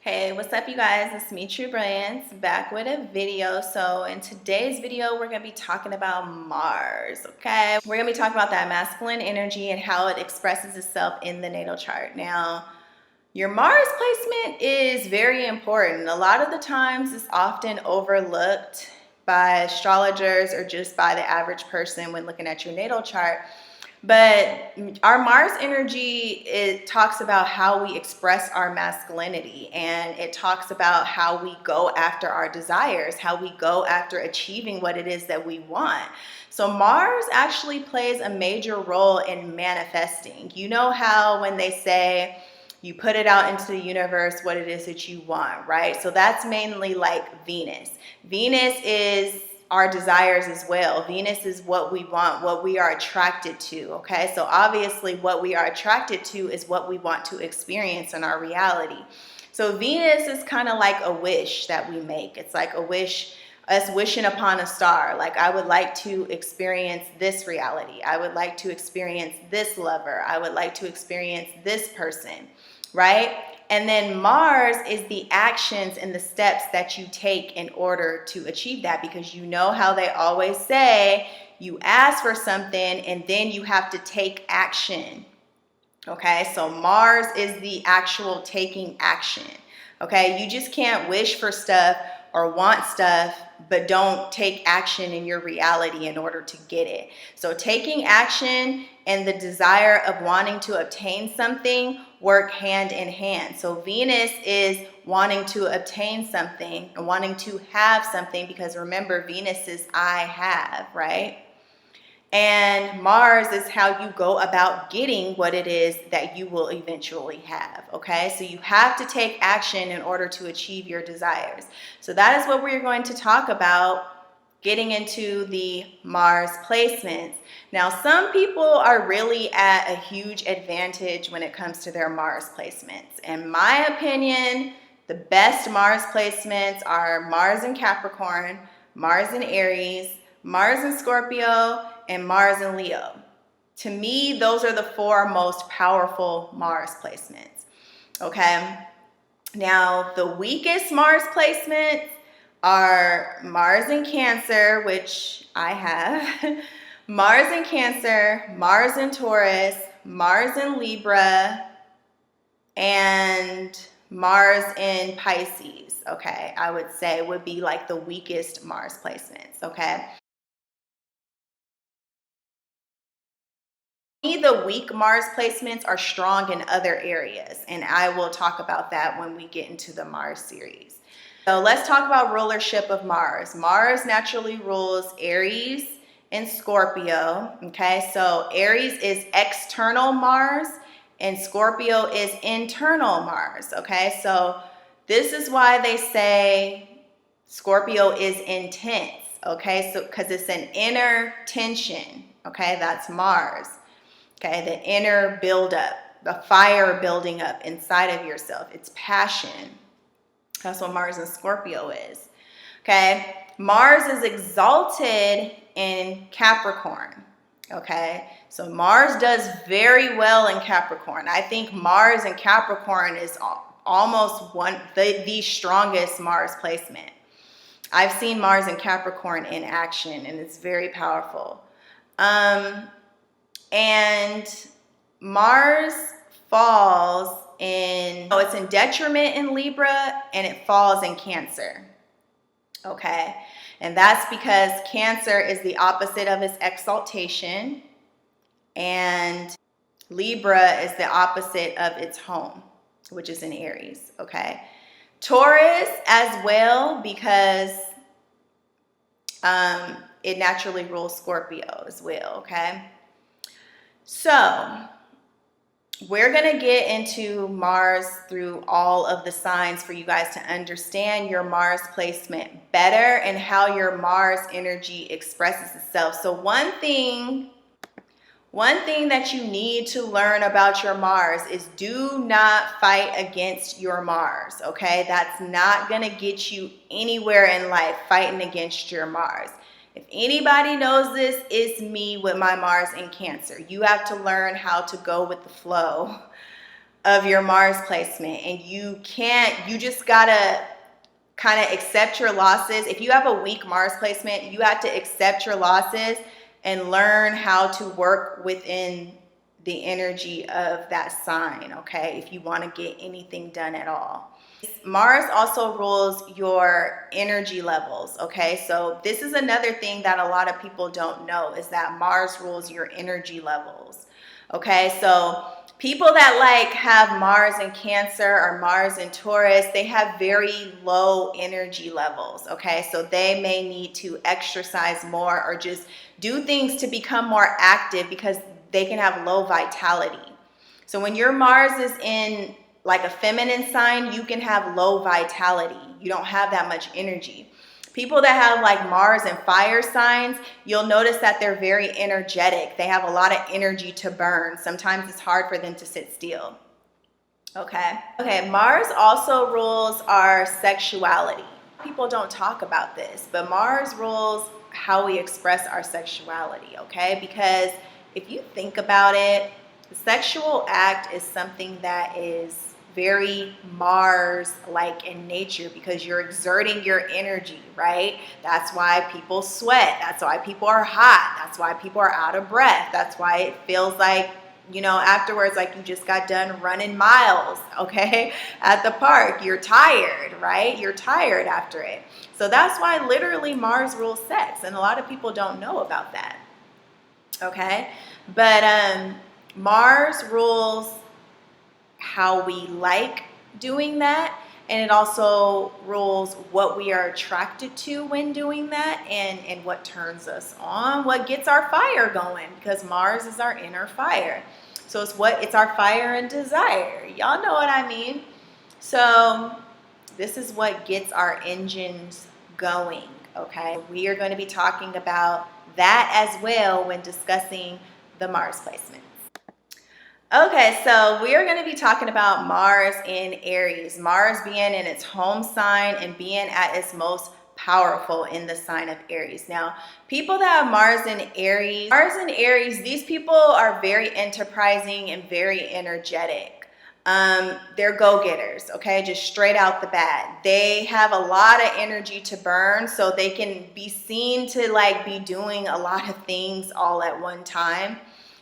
Hey, what's up you guys? It's me, True Brilliance, back with a video. So in today's video, we're gonna be talking about Mars, okay? We're gonna be talking about that masculine energy and how it expresses itself in the natal chart. Now, your Mars placement is very important. A lot of the times it's often overlooked by astrologers or just by the average person when looking at your natal chart. But our Mars energy, it talks about how we express our masculinity, and it talks about how we go after our desires, how we go after achieving what it is that we want. So Mars actually plays a major role in manifesting. You know how when they say you put it out into the universe what it is that you want, right? So that's mainly like Venus. Venus is our desires as well. Venus is what we want, what we are attracted to, okay? So obviously what we are attracted to is what we want to experience in our reality. So Venus is kind of like a wish that we make. It's like a wish, us wishing upon a star. Like, I would like to experience this reality. I would like to experience this lover. I would like to experience this person, right? And then Mars is the actions and the steps that you take in order to achieve that, because you know how they always say you ask for something and then you have to take action. Okay, so Mars is the actual taking action. Okay, you just can't wish for stuff or want stuff but don't take action in your reality in order to get it. So taking action and the desire of wanting to obtain something work hand in hand. So Venus is wanting to obtain something and wanting to have something, because remember, Venus is I have, right? And Mars is how you go about getting what it is that you will eventually have, okay? So you have to take action in order to achieve your desires. So that is what we're going to talk about, getting into the Mars placements. Now, some people are really at a huge advantage when it comes to their Mars placements. In my opinion, the best Mars placements are Mars in Capricorn, Mars in Aries, Mars in Scorpio, and Mars in Leo. To me, those are the four most powerful Mars placements, okay? Now, the weakest Mars placements are Mars in Cancer, which I have, Mars in Cancer, Mars in Taurus, Mars in Libra, and Mars in Pisces, okay? I would say would be like the weakest Mars placements, okay? The weak Mars placements are strong in other areas, and I will talk about that when we get into the Mars series. So let's talk about rulership of Mars. Mars naturally rules Aries and Scorpio, okay? So Aries is external Mars and Scorpio is internal Mars, okay? So this is why they say Scorpio is intense, okay? So because it's an inner tension, okay? That's Mars. Okay, the inner buildup, the fire building up inside of yourself. It's passion. That's what Mars and Scorpio is. Okay, Mars is exalted in Capricorn. Okay, so Mars does very well in Capricorn. I think Mars in Capricorn is almost the strongest Mars placement. I've seen Mars in Capricorn in action, and it's very powerful. And Mars falls in, oh, it's in detriment in Libra, and it falls in Cancer, okay? And that's because Cancer is the opposite of its exaltation, and Libra is the opposite of its home, which is in Aries, okay? Taurus as well, because it naturally rules Scorpio as well, okay? So we're going to get into Mars through all of the signs for you guys to understand your Mars placement better and how your Mars energy expresses itself. So one thing that you need to learn about your Mars is do not fight against your Mars, okay? That's not going to get you anywhere in life, fighting against your Mars. If anybody knows this, it's me with my Mars in Cancer. You have to learn how to go with the flow of your Mars placement, and you just gotta kind of accept your losses. If you have a weak Mars placement, you have to accept your losses and learn how to work within the energy of that sign, okay, if you want to get anything done at all. Mars also rules your energy levels, okay? So this is another thing that a lot of people don't know, is that Mars rules your energy levels, okay? So people that like have Mars in Cancer or Mars in Taurus, they have very low energy levels, okay? So they may need to exercise more or just do things to become more active because they can have low vitality. So when your Mars is in like a feminine sign, you can have low vitality. You don't have that much energy. People that have like Mars and fire signs, you'll notice that they're very energetic. They have a lot of energy to burn. Sometimes it's hard for them to sit still. Okay, Mars also rules our sexuality. People don't talk about this, but Mars rules how we express our sexuality, okay? Because if you think about it, the sexual act is something that is very Mars-like in nature because you're exerting your energy, right? That's why people sweat. That's why people are hot. That's why people are out of breath. That's why it feels like, you know, afterwards, like you just got done running miles, okay, at the park. You're tired, right? You're tired after it. So that's why literally Mars rules sex, and a lot of people don't know about that, okay? But Mars rules how we like doing that, and it also rules what we are attracted to when doing that, and what turns us on, what gets our fire going, because Mars is our inner fire. So it's our fire and desire. Y'all know what I mean? So this is what gets our engines going, okay? We are going to be talking about that as well when discussing the Mars placement. Okay, so we are going to be talking about Mars in Aries. Mars being in its home sign and being at its most powerful in the sign of Aries. Now, people that have Mars in Aries, these people are very enterprising and very energetic. They're go-getters, okay, just straight out the bat. They have a lot of energy to burn, so they can be seen to like be doing a lot of things all at one time.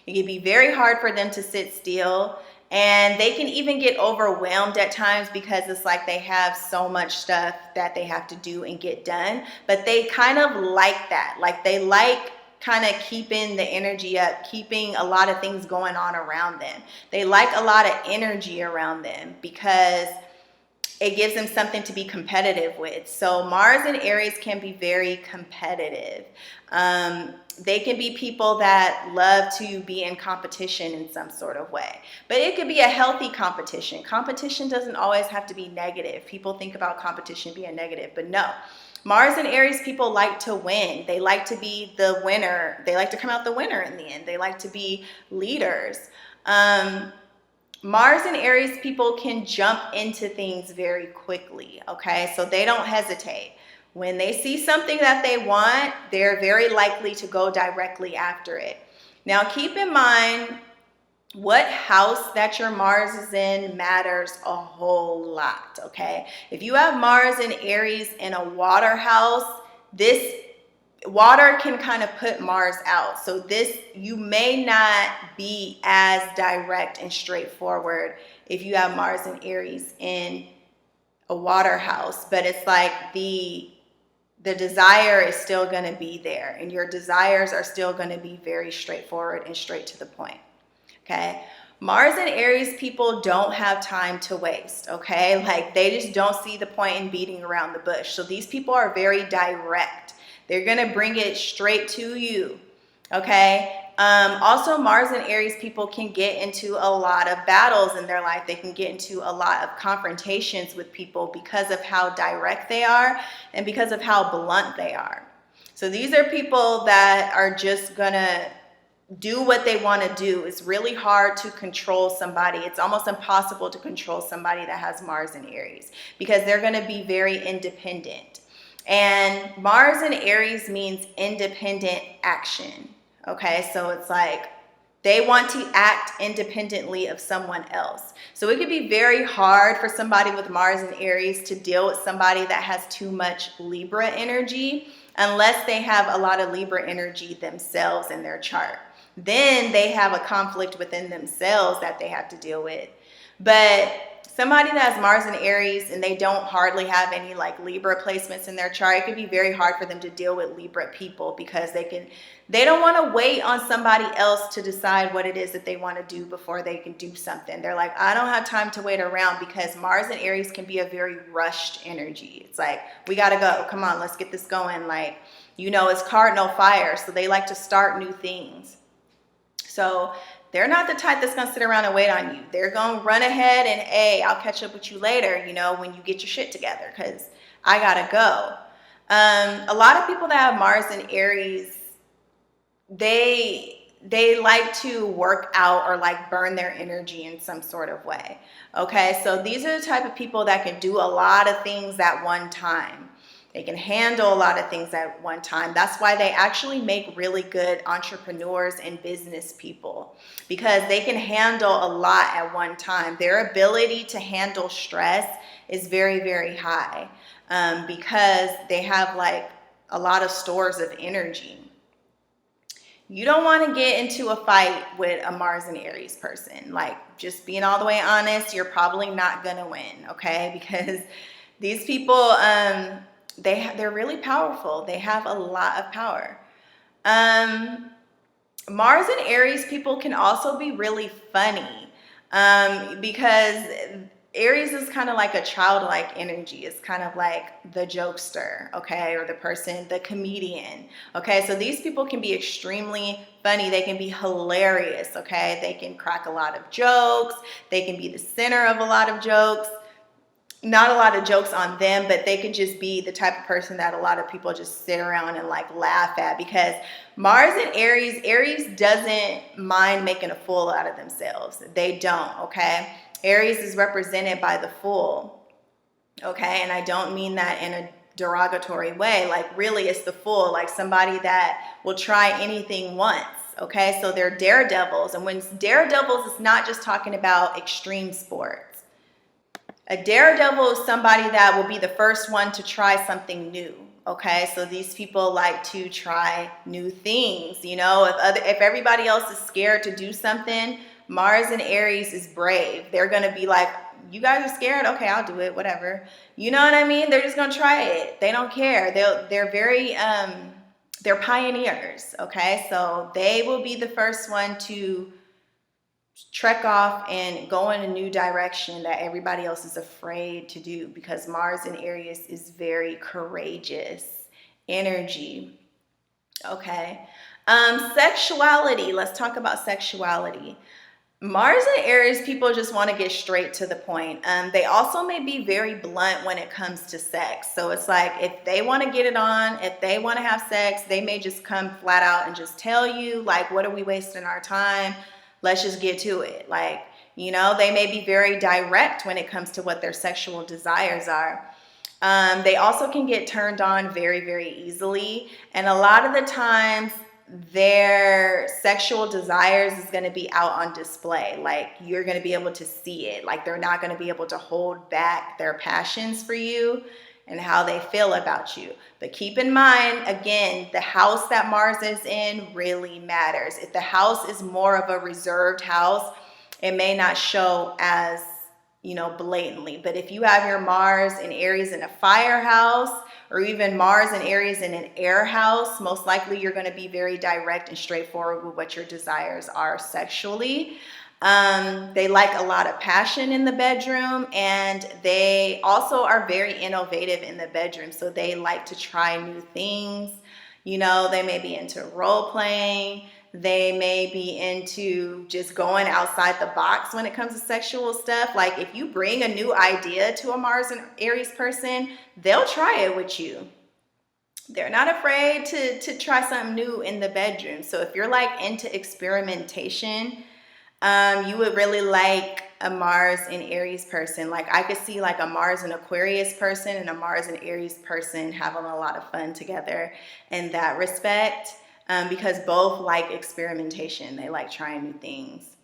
It can be very hard for them to sit still, and they can even get overwhelmed at times because it's like they have so much stuff that they have to do and get done. But they kind of like that. Like they like kind of keeping the energy up, keeping a lot of things going on around them. They like a lot of energy around them because it gives them something to be competitive with. So Mars and Aries can be very competitive. They can be people that love to be in competition in some sort of way. But it could be a healthy competition. Competition doesn't always have to be negative. People think about competition being negative, but no. Mars and Aries people like to win. They like to be the winner. They like to come out the winner in the end. They like to be leaders. Mars and Aries people can jump into things very quickly, okay? So they don't hesitate. When they see something that they want, they're very likely to go directly after it. Now, keep in mind, what house that your Mars is in matters a whole lot, okay? If you have Mars and Aries in a water house, this water can kind of put Mars out. So you may not be as direct and straightforward if you have Mars and Aries in a water house, but it's like the desire is still going to be there, and your desires are still going to be very straightforward and straight to the point, okay? Mars and Aries people don't have time to waste, okay? Like they just don't see the point in beating around the bush. So these people are very direct. They're going to bring it straight to you, okay? Also, Mars and Aries people can get into a lot of battles in their life. They can get into a lot of confrontations with people because of how direct they are and because of how blunt they are. So these are people that are just going to do what they want to do. It's really hard to control somebody. It's almost impossible to control somebody that has Mars and Aries because they're going to be very independent. And Mars and Aries means independent action. Okay, so it's like They want to act independently of someone else. So it could be very hard for somebody with Mars and Aries to deal with somebody that has too much Libra energy, unless they have a lot of Libra energy themselves in their chart. Then they have a conflict within themselves that they have to deal with. But somebody that has Mars and Aries and they don't hardly have any like Libra placements in their chart, it could be very hard for them to deal with Libra people, because they don't want to wait on somebody else to decide what it is that they want to do before they can do something. They're like, I don't have time to wait around, because Mars and Aries can be a very rushed energy. It's like, we got to go. Come on, let's get this going. Like, you know, it's cardinal fire. So they like to start new things. So they're not the type that's going to sit around and wait on you. They're going to run ahead and, hey, I'll catch up with you later, you know, when you get your shit together, because I got to go. A lot of people that have Mars and Aries, they like to work out or like burn their energy in some sort of way. Okay, so these are the type of people that can do a lot of things at one time. They can handle a lot of things at one time. That's why they actually make really good entrepreneurs and business people, because they can handle a lot at one time. Their ability to handle stress is very, very high, because they have like a lot of stores of energy. You don't want to get into a fight with a Mars and Aries person. Like, just being all the way honest, you're probably not going to win, okay? Because these people, they're really powerful. They have a lot of power. Mars and Aries people can also be really funny, because Aries is kind of like a childlike energy. It's kind of like the jokester, okay, or the person, the comedian, okay? So these people can be extremely funny. They can be hilarious, okay? They can crack a lot of jokes. They can be the center of a lot of jokes. Not a lot of jokes on them, but they can just be the type of person that a lot of people just sit around and like laugh at, because Mars and Aries doesn't mind making a fool out of themselves. They don't, okay? Aries is represented by the Fool, okay? And I don't mean that in a derogatory way. Like, really, it's the Fool, like somebody that will try anything once, okay? So they're daredevils. And when it's daredevils, it's not just talking about extreme sports. A daredevil is somebody that will be the first one to try something new. Okay, so these people like to try new things. You know, if everybody else is scared to do something, Mars and Aries is brave. They're gonna be like, you guys are scared? Okay, I'll do it, whatever. You know what I mean? They're just gonna try it. They don't care. They're very they're pioneers. Okay, so they will be the first one to trek off and go in a new direction that everybody else is afraid to do, because Mars and Aries is very courageous energy. Okay. Sexuality. Let's talk about sexuality. Mars and Aries people just want to get straight to the point. They also may be very blunt when it comes to sex. So it's like, if they want to get it on, if they want to have sex, they may just come flat out and just tell you, like, what are we wasting our time? Let's just get to it. Like, you know, they may be very direct when it comes to what their sexual desires are. They also can get turned on very, very easily. And a lot of the times, their sexual desires is going to be out on display. Like, you're going to be able to see it. Like, they're not going to be able to hold back their passions for you and how they feel about you. But keep in mind, again, the house that Mars is in really matters. If the house is more of a reserved house, it may not show as, you know, blatantly. But if you have your Mars and Aries in a fire house, or even Mars and Aries in an air house, most likely you're going to be very direct and straightforward with what your desires are sexually. They like a lot of passion in the bedroom, and they also are very innovative in the bedroom. So they like to try new things. You know, they may be into role playing. They may be into just going outside the box when it comes to sexual stuff. Like, if you bring a new idea to a Mars and Aries person, they'll try it with you. They're not afraid to try something new in the bedroom. So if you're like into experimentation, you would really like a Mars and Aries person. Like, I could see like a Mars and Aquarius person and a Mars and Aries person having a lot of fun together in that respect. because both like experimentation. They like trying new things.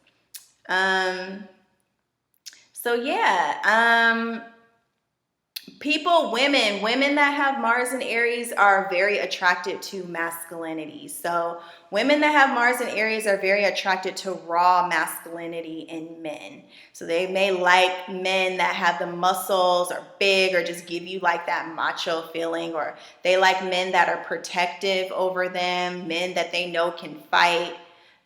So yeah, women that have Mars and Aries are very attracted to masculinity. So women that have Mars and Aries are very attracted to raw masculinity in men. So they may like men that have the muscles or big or just give you like that macho feeling, or they like men that are protective over them, men that they know can fight,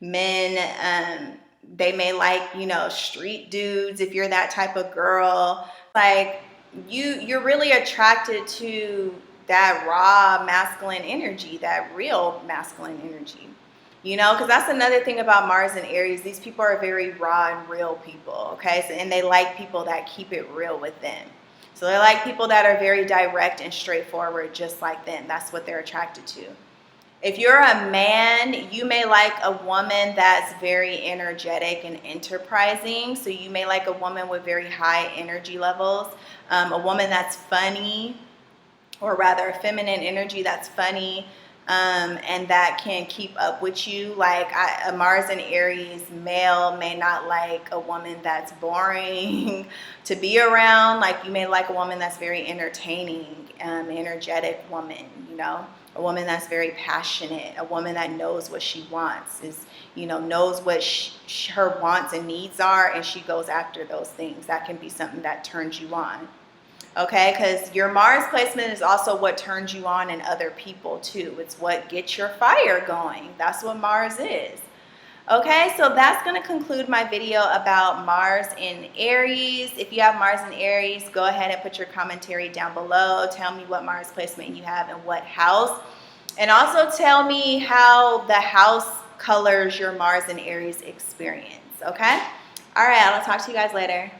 men, they may like, you know, street dudes if you're that type of girl. Like you're really attracted to that raw masculine energy, that real masculine energy. You know, because that's another thing about Mars and Aries. These people are very raw and real people, okay? So, and they like people that keep it real with them. So they like people that are very direct and straightforward, just like them. That's what they're attracted to. If you're a man, you may like a woman that's very energetic and enterprising. So you may like a woman with very high energy levels, a woman that's funny, or rather feminine energy that's funny, and that can keep up with you. Like a Mars and Aries male may not like a woman that's boring to be around. Like you may like a woman that's very entertaining, energetic woman, you know, a woman that's very passionate, a woman that knows what she wants, is, you know, knows what her wants and needs are, and she goes after those things. That can be something that turns you on. Okay, because your Mars placement is also what turns you on in other people too. It's what gets your fire going. That's what Mars is. Okay, so that's going to conclude my video about Mars in Aries. If you have Mars in Aries, go ahead and put your commentary down below. Tell me what Mars placement you have and what house. And also tell me how the house colors your Mars in Aries experience. Okay? All right, I'll talk to you guys later.